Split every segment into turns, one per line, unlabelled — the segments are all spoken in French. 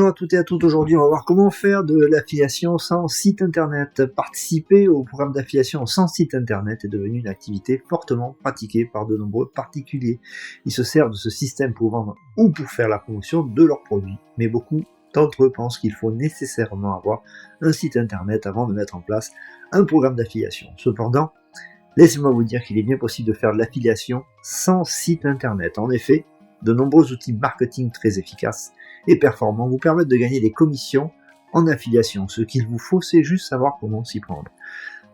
Bonjour à toutes et à toutes, aujourd'hui on va voir comment faire de l'affiliation sans site internet. Participer au programme d'affiliation sans site internet est devenu une activité fortement pratiquée par de nombreux particuliers. Ils se servent de ce système pour vendre ou pour faire la promotion de leurs produits, mais beaucoup d'entre eux pensent qu'il faut nécessairement avoir un site internet avant de mettre en place un programme d'affiliation. Cependant, laissez-moi vous dire qu'il est bien possible de faire de l'affiliation sans site internet. En effet, de nombreux outils marketing très efficaces et performants vous permettent de gagner des commissions en affiliation. Ce qu'il vous faut, c'est juste savoir comment s'y prendre.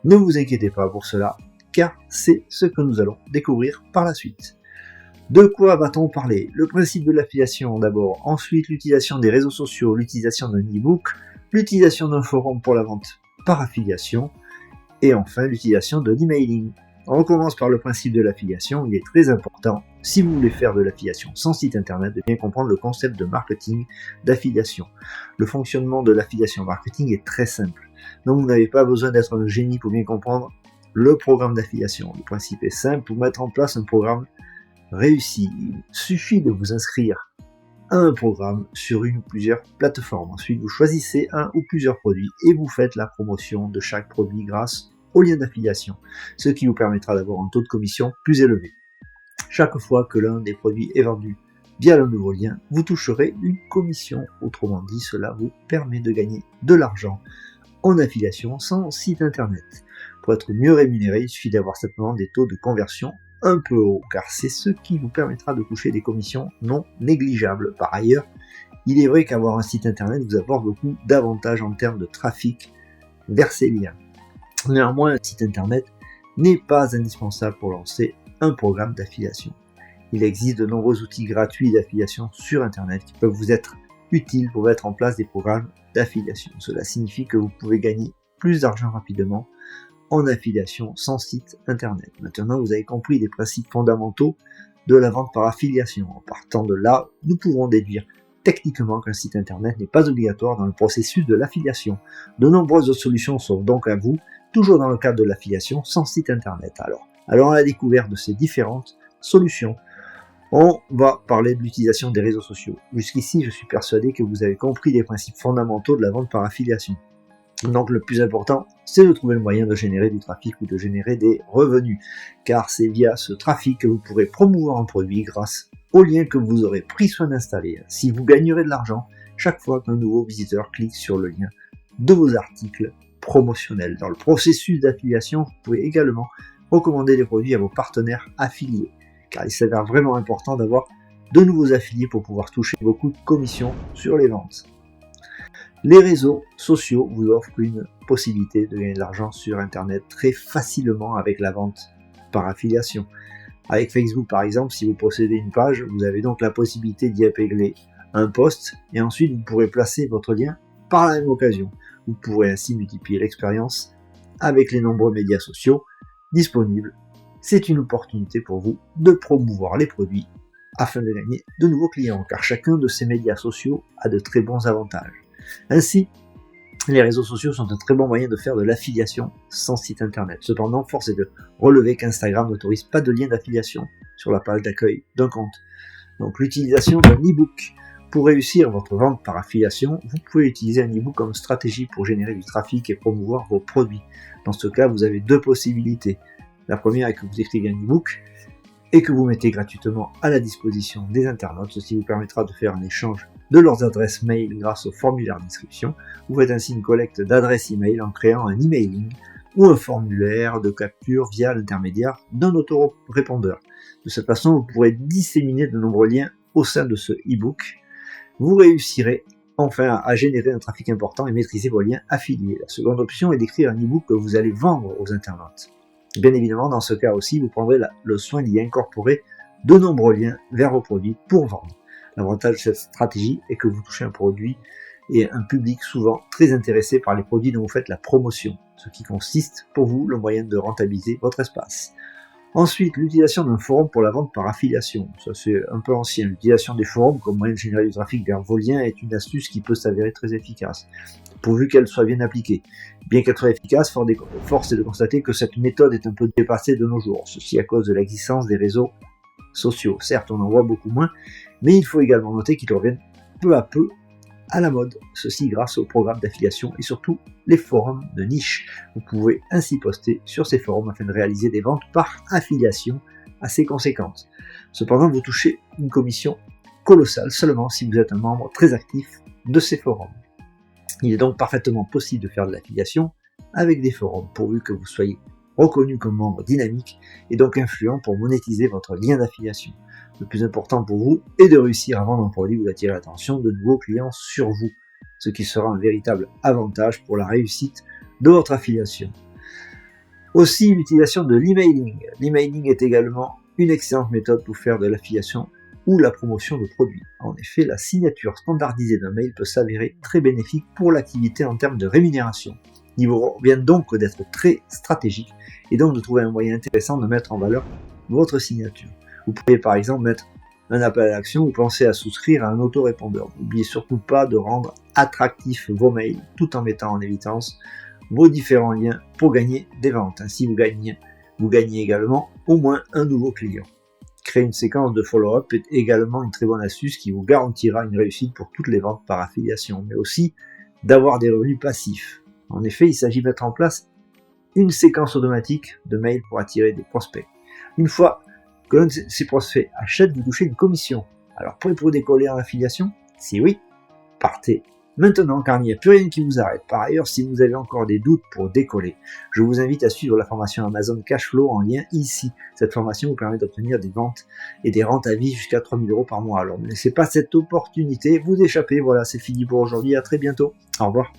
Ne vous inquiétez pas pour cela, car c'est ce que nous allons découvrir par la suite. De quoi va-t-on parler? Le principe de l'affiliation d'abord, ensuite l'utilisation des réseaux sociaux, l'utilisation d'un e-book, l'utilisation d'un forum pour la vente par affiliation, et enfin l'utilisation de l'emailing. On commence par le principe de l'affiliation. Il est très important, si vous voulez faire de l'affiliation sans site internet, de bien comprendre le concept de marketing d'affiliation. Le fonctionnement de l'affiliation marketing est très simple. Donc vous n'avez pas besoin d'être un génie pour bien comprendre le programme d'affiliation. Le principe est simple, pour mettre en place un programme réussi, il suffit de vous inscrire à un programme sur une ou plusieurs plateformes. Ensuite, vous choisissez un ou plusieurs produits et vous faites la promotion de chaque produit grâce au lien d'affiliation, ce qui vous permettra d'avoir un taux de commission plus élevé. Chaque fois que l'un des produits est vendu via le nouveau lien, vous toucherez une commission. Autrement dit, cela vous permet de gagner de l'argent en affiliation sans site internet. Pour être mieux rémunéré, il suffit d'avoir simplement des taux de conversion un peu hauts, car c'est ce qui vous permettra de toucher des commissions non négligeables. Par ailleurs, il est vrai qu'avoir un site internet vous apporte beaucoup d'avantages en termes de trafic vers ces liens. Néanmoins, un site internet n'est pas indispensable pour lancer un programme d'affiliation. Il existe de nombreux outils gratuits d'affiliation sur internet qui peuvent vous être utiles pour mettre en place des programmes d'affiliation. Cela signifie que vous pouvez gagner plus d'argent rapidement en affiliation sans site internet. Maintenant, vous avez compris les principes fondamentaux de la vente par affiliation. En partant de là, nous pourrons déduire techniquement qu'un site internet n'est pas obligatoire dans le processus de l'affiliation. De nombreuses autres solutions sont donc à vous, toujours dans le cadre de l'affiliation sans site internet. Alors à la découverte de ces différentes solutions, on va parler de l'utilisation des réseaux sociaux. Jusqu'ici, je suis persuadé que vous avez compris les principes fondamentaux de la vente par affiliation. Donc le plus important, c'est de trouver le moyen de générer du trafic ou de générer des revenus, car c'est via ce trafic que vous pourrez promouvoir un produit grâce au lien que vous aurez pris soin d'installer. Si vous gagnerez de l'argent chaque fois qu'un nouveau visiteur clique sur le lien de vos articles promotionnels. Dans le processus d'affiliation, vous pouvez également recommander les produits à vos partenaires affiliés, car il s'avère vraiment important d'avoir de nouveaux affiliés pour pouvoir toucher beaucoup de commissions sur les ventes. Les réseaux sociaux vous offrent une possibilité de gagner de l'argent sur internet très facilement avec la vente par affiliation. Avec Facebook par exemple, si vous possédez une page, vous avez donc la possibilité d'y épingler un post et ensuite vous pourrez placer votre lien par la même occasion. Vous pourrez ainsi multiplier l'expérience avec les nombreux médias sociaux disponibles. C'est une opportunité pour vous de promouvoir les produits afin de gagner de nouveaux clients, car chacun de ces médias sociaux a de très bons avantages. Ainsi, les réseaux sociaux sont un très bon moyen de faire de l'affiliation sans site internet. Cependant, force est de relever qu'Instagram n'autorise pas de lien d'affiliation sur la page d'accueil d'un compte. Donc l'utilisation d'un e-book. Pour réussir votre vente par affiliation, vous pouvez utiliser un e-book comme stratégie pour générer du trafic et promouvoir vos produits. Dans ce cas, vous avez deux possibilités. La première est que vous écrivez un e-book et que vous mettez gratuitement à la disposition des internautes. Ceci vous permettra de faire un échange de leurs adresses mail grâce au formulaire d'inscription. Vous faites ainsi une collecte d'adresses email en créant un emailing ou un formulaire de capture via l'intermédiaire d'un autorépondeur. De cette façon, vous pourrez disséminer de nombreux liens au sein de ce e-book. Vous réussirez enfin à générer un trafic important et maîtriser vos liens affiliés. La seconde option est d'écrire un e-book que vous allez vendre aux internautes. Bien évidemment, dans ce cas aussi, vous prendrez le soin d'y incorporer de nombreux liens vers vos produits pour vendre. L'avantage de cette stratégie est que vous touchez un produit et un public souvent très intéressé par les produits dont vous faites la promotion, ce qui consiste pour vous le moyen de rentabiliser votre espace. Ensuite, l'utilisation d'un forum pour la vente par affiliation. Ça c'est un peu ancien. L'utilisation des forums comme moyen de générer du trafic vers vos liens est une astuce qui peut s'avérer très efficace, pourvu qu'elle soit bien appliquée. Bien qu'elle soit efficace, force est de constater que cette méthode est un peu dépassée de nos jours, ceci à cause de l'existence des réseaux sociaux. Certes, on en voit beaucoup moins, mais il faut également noter qu'ils reviennent peu à peu à la mode, ceci grâce aux programmes d'affiliation et surtout les forums de niche. Vous pouvez ainsi poster sur ces forums afin de réaliser des ventes par affiliation assez conséquentes. Cependant, vous touchez une commission colossale seulement si vous êtes un membre très actif de ces forums. Il est donc parfaitement possible de faire de l'affiliation avec des forums pourvu que vous soyez reconnu comme membre dynamique et donc influent pour monétiser votre lien d'affiliation. Le plus important pour vous est de réussir à vendre un produit ou d'attirer l'attention de nouveaux clients sur vous, ce qui sera un véritable avantage pour la réussite de votre affiliation. Aussi, l'utilisation de l'emailing. L'emailing est également une excellente méthode pour faire de l'affiliation ou la promotion de produits. En effet, la signature standardisée d'un mail peut s'avérer très bénéfique pour l'activité en termes de rémunération. Il vous revient donc d'être très stratégique et donc de trouver un moyen intéressant de mettre en valeur votre signature. Vous pouvez par exemple mettre un appel à l'action ou penser à souscrire à un autorépondeur. N'oubliez surtout pas de rendre attractifs vos mails tout en mettant en évidence vos différents liens pour gagner des ventes. Ainsi, vous gagnez également au moins un nouveau client. Créer une séquence de follow-up est également une très bonne astuce qui vous garantira une réussite pour toutes les ventes par affiliation, mais aussi d'avoir des revenus passifs. En effet, il s'agit de mettre en place une séquence automatique de mails pour attirer des prospects. Une fois que l'un de ces prospects achète, vous touchez une commission. Alors, prêt pour décoller en affiliation? Si oui, partez maintenant car il n'y a plus rien qui vous arrête. Par ailleurs, si vous avez encore des doutes pour décoller, je vous invite à suivre la formation Amazon Cashflow en lien ici. Cette formation vous permet d'obtenir des ventes et des rentes à vie jusqu'à 3 000 € par mois. Alors ne laissez pas cette opportunité vous échapper. Voilà, c'est fini pour aujourd'hui. À très bientôt. Au revoir.